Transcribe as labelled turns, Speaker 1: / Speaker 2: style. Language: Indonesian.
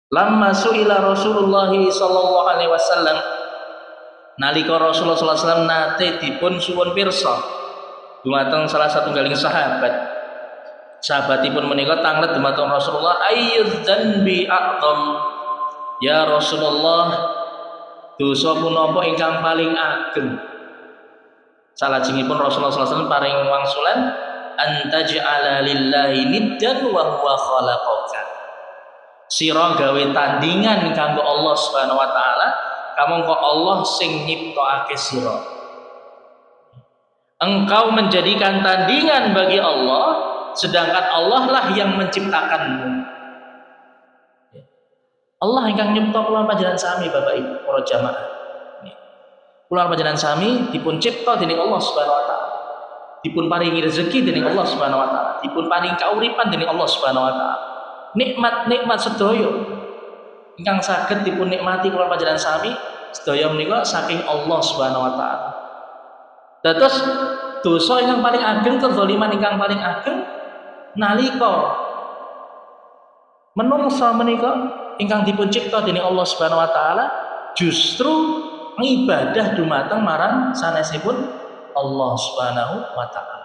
Speaker 1: Lamma su'ila Rasulullah sallallahu alaihi wasallam, nalika Rasulullah sallallahu alaihi wasallam nate dipun suwun pirsa dumateng salah satunggaling sahabat. Sahabatipun menika tanglet dumateng Rasulullah, ayyudz dzanbi a'dham, ya Rasulullah, dosa punapa ingkang paling ageng? Salajengipun Rasulullah sallallahu alaihi wasallam paring wangsulan, antaj'ala lillahi niddan wa huwa khalaqaka. Sira gawe tandingan kanggo Allah Subhanahu wa taala, kamangka Allah sing nyiptokake sira. Engkau menjadikan tandingan bagi Allah, sedangkan Allah lah yang menciptakanmu. Allah ingkang nyipta kula panjenengan sami Bapak Ibu para jamaah. Kula panjenengan sami dipun cipta dening Allah Subhanahu wa taala. Dipun paringi rezeki dening Allah Subhanahu wa taala, dipun paringi kauripan dening Allah Subhanahu wa taala. Nikmat-nikmat sedaya ingkang saged dipun nikmati kula panjenengan sami sedaya menika saking Allah Subhanahu wa taala. Dados dosa ingkang paling ageng, kezaliman ingkang paling ageng nalika menungsa menika ingkang dipun cipta dening Allah Subhanahu wa taala justru ngibadah dumateng marang sanesipun Allah Subhanahu wa taala.